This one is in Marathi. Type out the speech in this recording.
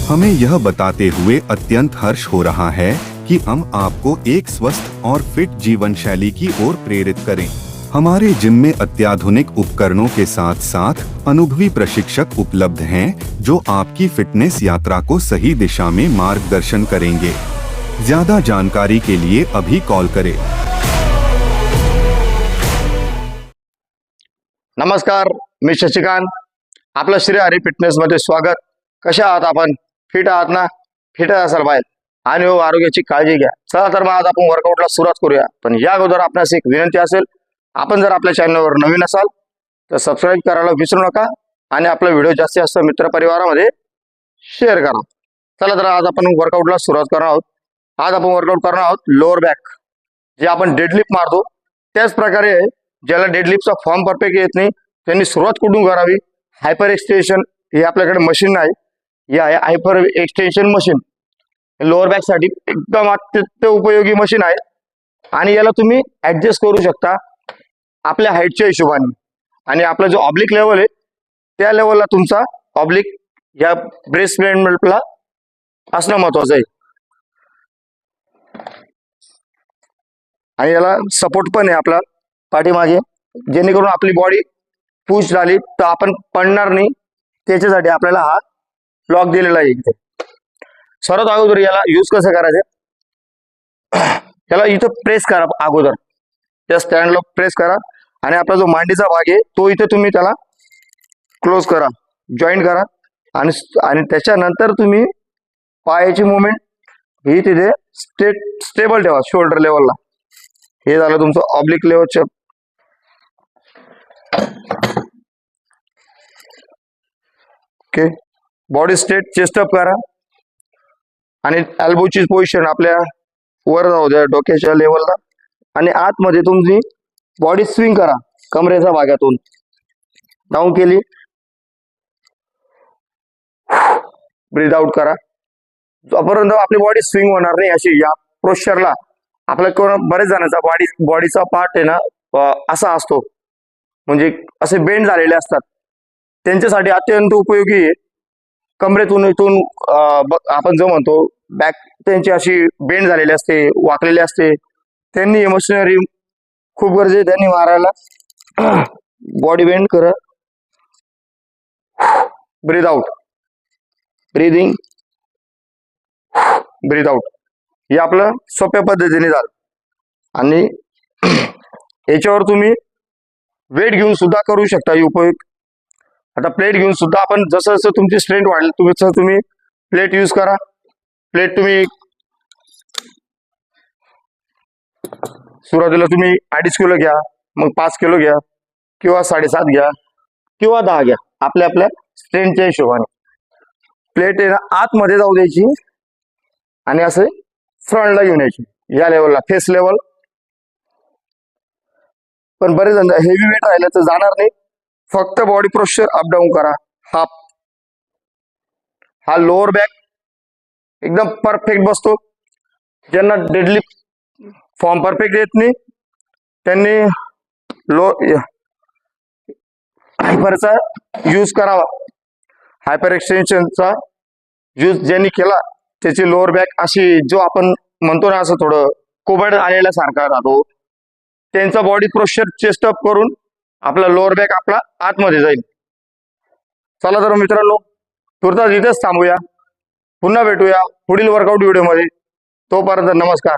हमें यह बताते हुए अत्यंत हर्ष हो रहा है कि हम आपको एक स्वस्थ और फिट जीवन शैली की ओर प्रेरित करें। हमारे जिम में अत्याधुनिक उपकरणों के साथ साथ अनुभवी प्रशिक्षक उपलब्ध हैं, जो आपकी फिटनेस यात्रा को सही दिशा में मार्गदर्शन करेंगे। ज्यादा जानकारी के लिए अभी कॉल करें। नमस्कार, मी शशिकांत। आपलं श्री हरी फिटनेस मध्ये स्वागत। कशा आहात आपण? फिट आहात ना? फिट असाल पाहिजे आणि हो आरोग्याची काळजी घ्या। चला तर मग आज आपण वर्कआउटला सुरुवात करूया। पण या अगोदर आपणास एक विनंती असेल, आपण जर आपल्या चॅनलवर नवीन असाल तर सबस्क्राईब करायला विसरू नका आणि आपला व्हिडिओ जास्तीत जास्त मित्रपरिवारामध्ये शेअर करा। चला तर आज आपण वर्कआउटला सुरुवात करणार आहोत। आज आपण वर्कआउट करणार आहोत लोअर बॅक, जे आपण डेडलिफ्ट मारतो त्याच प्रकारे। ज्याला डेडलिफ्टचा फॉर्म परफेक्ट येत नाही त्यांनी सुरुवात कुठून करावी? हायपर एक्सटेन्शन हे आपल्याकडे मशीन आहे, या hyper extension machine lower back साठी एकदम अत्यंत उपयोगी मशीन आहे आणि याला तुम्ही ऍडजस्ट करू शकता आपल्या हाईटच्या हिशोबाने। आणि आपला जो ऑब्लिक लेवल आहे त्या लेवलला तुमचा ऑब्लिक या ब्रेस्ट बेंडला असणं महत्वाचं आहे। आणि याला सपोर्ट पण आहे आपला पाठीमागे, जेणेकरून आपली बॉडी पुश झाली तर आपण पडणार नाही, त्याच्यासाठी आपल्याला हा लॉक दिलेला आहे इथे। सर्वात अगोदर याला यूज कसं करायचं, याला इथं प्रेस करा अगोदर, त्या स्टँडला प्रेस करा आणि आपला जो मांडीचा भाग आहे तो इथे तुम्ही त्याला क्लोज करा, जॉईंट करा आणि त्याच्यानंतर तुम्ही पायाची मुवमेंट ही तिथे स्टेबल ठेवा शोल्डर लेवलला। हे झालं तुमचं ऑब्लिक लेवलचं। Okay, body straight, chest up करा आणि एल्बोची पोझिशन आपल्या वर जाऊ द्या डोक्याच्या लेवलला आणि आतमध्ये तुमची बॉडी स्विंग करा कमरेच्या भागातून डाऊन केली, ब्रीथ आउट करा जोपर्यंत आपली बॉडी स्विंग होणार नाही अशी। या पोश्चरला आपल्या बरेच जणांचा बॉडीचा पार्ट आहे ना असा असतो, म्हणजे असे बेंड झालेले असतात, त्यांच्यासाठी अत्यंत उपयोगी आहे। कमरेतून इथून आपण जो म्हणतो बॅक त्यांची अशी बेंड झालेली असते, वाकलेली असते, त्यांनी मशिनरी खूप गरजेचे त्यांनी मारायला। बॉडी बेंड करा, breathe out, breathing, breathe out, हे आपलं सोप्या पद्धतीने झालं। आणि याच्यावर तुम्ही वेट घेऊन सुद्धा करू शकता उपयोग। आता प्लेट घेऊन सुद्धा आपण जसं जसं तुमची स्ट्रेंथ वाढेल तसं तुम्ही प्लेट यूज करा। प्लेट तुम्ही सुरुवातीला तुम्ही 2.5 किलो घ्या, मग 5 किलो घ्या किंवा 7.5 घ्या किंवा 10 घ्या, आपल्या आपल्या स्ट्रेंथच्या हिशोबाने। प्लेट आहे ना आतमध्ये जाऊ द्यायची आणि असं फ्रंटला घेऊन यायची या लेवलला, फेस लेवल। पण बरेच जण हेवी वेट राहिलं तर जाणार नाही, फक्त बॉडी पोश्चर अप डाऊन करा। हा लोअर बॅक एकदम परफेक्ट बसतो। ज्यांना डेडलिफ्ट फॉर्म परफेक्ट येत नाही त्यांनी हायपरचा यूज करावा। हायपर एक्सटेन्शनचा यूज ज्यांनी केला त्याची लोअर बॅक अशी जो आपण म्हणतो ना असं थोडं कोबड आलेला सारखा राहतो, त्यांचा बॉडी पोश्चर चेस्ट अप करून आपला लोअर बॅक आपला आतमध्ये जाईल। चला तर मित्रांनो, तुर्तास इथेच थांबूया, पुन्हा भेटूया पुढील वर्कआउट व्हिडिओ मध्ये। तोपर्यंत नमस्कार।